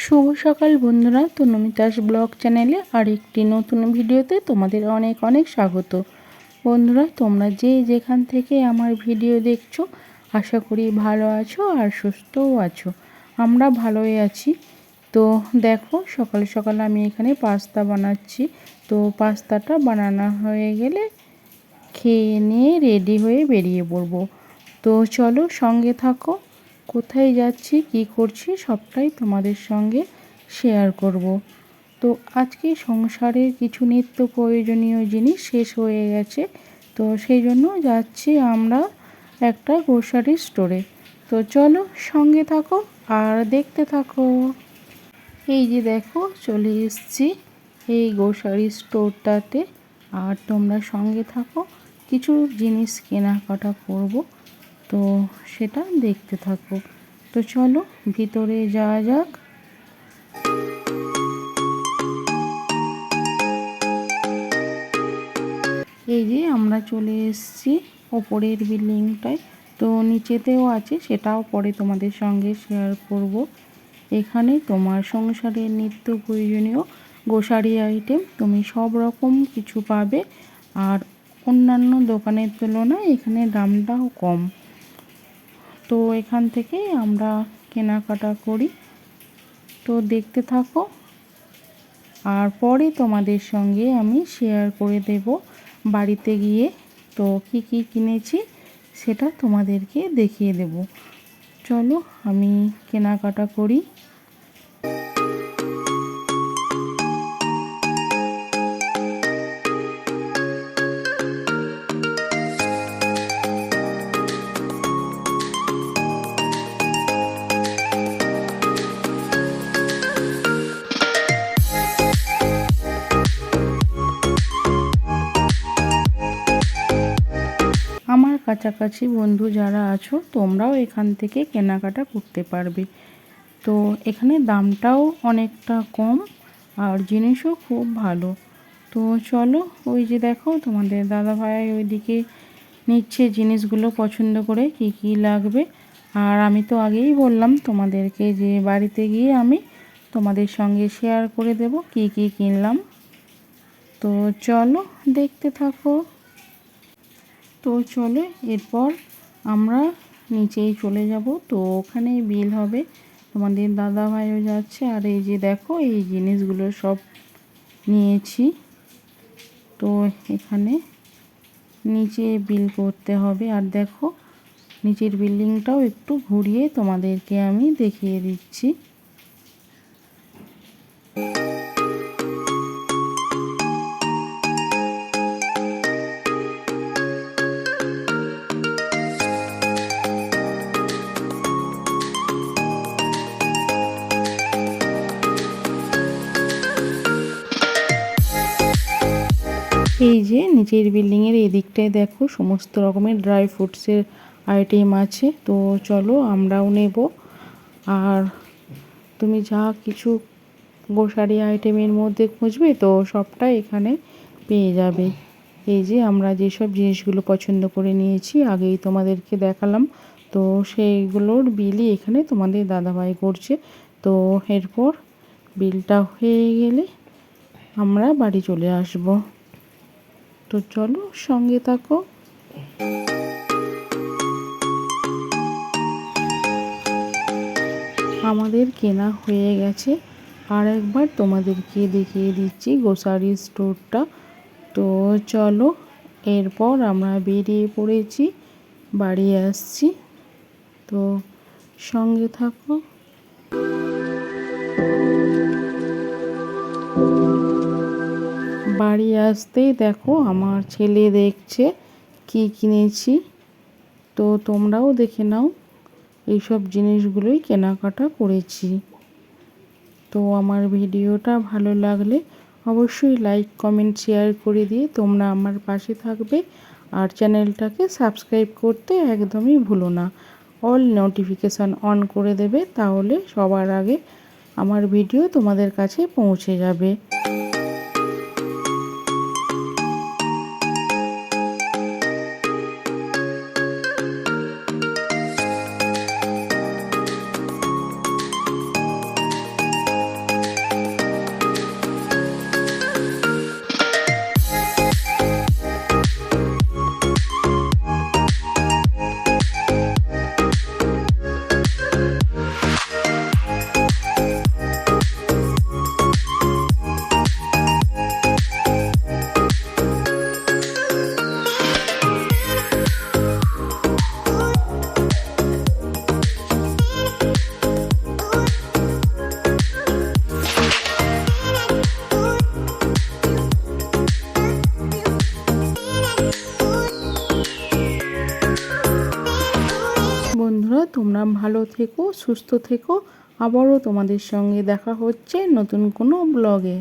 শুভ সকাল বন্ধুরা, তনুমিতাস ব্লগ চ্যানেলে আরেকটি নতুন ভিডিওতে তোমাদের অনেক অনেক স্বাগত। বন্ধুরা, তোমরা যে যেখান থেকে আমার ভিডিও দেখছো আশা করি ভালো আছো আর সুস্থও আছো। আমরা ভালোই আছি। তো দেখো, সকাল সকাল আমি এখানে পাস্তা বানাচ্ছি। তো পাস্তাটা বানানো হয়ে গেলে খেয়ে নিয়ে রেডি হয়ে বেরিয়ে পড়বো। তো চলো সঙ্গে থাকো। কোথায় যাচ্ছি, কি করছি সবটাই তোমাদের সঙ্গে শেয়ার করব। তো আজকে সংসারের কিছু নিত্য প্রয়োজনীয় জিনিস শেষ হয়ে গেছে, তো সেই জন্য যাচ্ছি আমরা একটা গ্রোসারি স্টোরে। তো চলো সঙ্গে থাকো আর দেখতে থাকো। এই যে দেখো, চলে এসেছি এই গ্রোসারি স্টোরটাতে, আর তোমরা সঙ্গে থাকো। কিছু জিনিস কেনাকাটা করব, তো সেটা দেখতে থাকো। তো চলো ভিতরে যাওয়া যাক। এই যে আমরা চলে এসেছি ওপরের বিল্ডিংটায়। তো নিচেতেও আছে, সেটাও পরে তোমাদের সঙ্গে শেয়ার করব। এখানে তোমার সংসারের নিত্য প্রয়োজনীয় গ্রোসারি আইটেম তুমি সব রকম কিছু পাবে, আর অন্যান্য দোকানের তুলনায় এখানে দামটাও কম। তো এখান থেকে আমরা কেনাকাটা করি, তো দেখতে থাকো। আর পরে তোমাদের সঙ্গে আমি শেয়ার করে দেব বাড়িতে গিয়ে তো কি কি কিনেছি সেটা তোমাদেরকে দেখিয়ে দেব। চলো আমি কেনাকাটা করি। আমার কাছাকাছি বন্ধু যারা আছো তোমরাও এখান থেকে কেনাকাটা করতে পারবে। তো এখানে দামটাও অনেকটা কম আর জিনিসও খুব ভালো। তো চলো, ওই যে দেখো তোমাদের দাদাভাই ওইদিকে নিচ্ছে জিনিসগুলো পছন্দ করে কি কি লাগবে। আর আমি তো আগেই বললাম তোমাদেরকে যে বাড়িতে গিয়ে আমি তোমাদের সঙ্গে শেয়ার করে দেব কি কি কিনলাম। তো চলো দেখতে থাকো। তো চলে এরপর আমরা নিচেই চলে যাব, তো ওখানে বিল হবে। তোমাদের দাদা ভাইও যাচ্ছে। আর এই যে দেখো, এই জিনিসগুলো সব নিয়েছি। তো এখানে নিচে বিল করতে হবে। আর দেখো, নিচের বিল্ডিংটাও একটু ঘুরিয়ে তোমাদেরকে আমি দেখিয়ে দিচ্ছি। এই যে নিচের বিল্ডিংয়ের এই দিকটায় দেখো সমস্ত রকমের ড্রাই ফ্রুটসের আইটেম আছে। তো চলো আমরাও নেব। আর তুমি যা কিছু গ্রোসারি আইটেমের মধ্যে খুঁজবে তো সবটাই এখানে পেয়ে যাবে। এই যে আমরা যেসব জিনিসগুলো পছন্দ করে নিয়েছি আগেই তোমাদেরকে দেখালাম, তো সেইগুলোর বিলই এখানে তোমাদের দাদাভাই করছে। তো এরপর বিলটা হয়ে গেলে আমরা বাড়ি চলে আসব। তো চলো সঙ্গে থাকো। আমাদের কেনা হয়ে গেছে, আর একবার তোমাদেরকে দেখিয়ে দিচ্ছি গ্রোসারি স্টোরটা। তো চলো, এরপর আমরা বেরিয়ে পড়েছি, বাড়ি আসছি। তো সঙ্গে থাকো। বাড়ি আসতেই দেখো আমার ছেলে দেখছে কি কিনেছি। তো তোমরাও দেখে নাও, এইসব জিনিসগুলোই কেনাকাটা করেছি। তো আমার ভিডিওটা ভালো লাগলে অবশ্যই লাইক কমেন্ট শেয়ার করে দিয়ে তোমরা আমার পাশে থাকবে। আর চ্যানেলটাকে সাবস্ক্রাইব করতে একদমই ভুলো না। অল নোটিফিকেশান অন করে দেবে, তাহলে সবার আগে আমার ভিডিও তোমাদের কাছে পৌঁছে যাবে। বন্ধুরা তোমরা ভালো থেকো, সুস্থ থেকো। আবারও তোমাদের সঙ্গে দেখা হচ্ছে নতুন কোনো ব্লগে।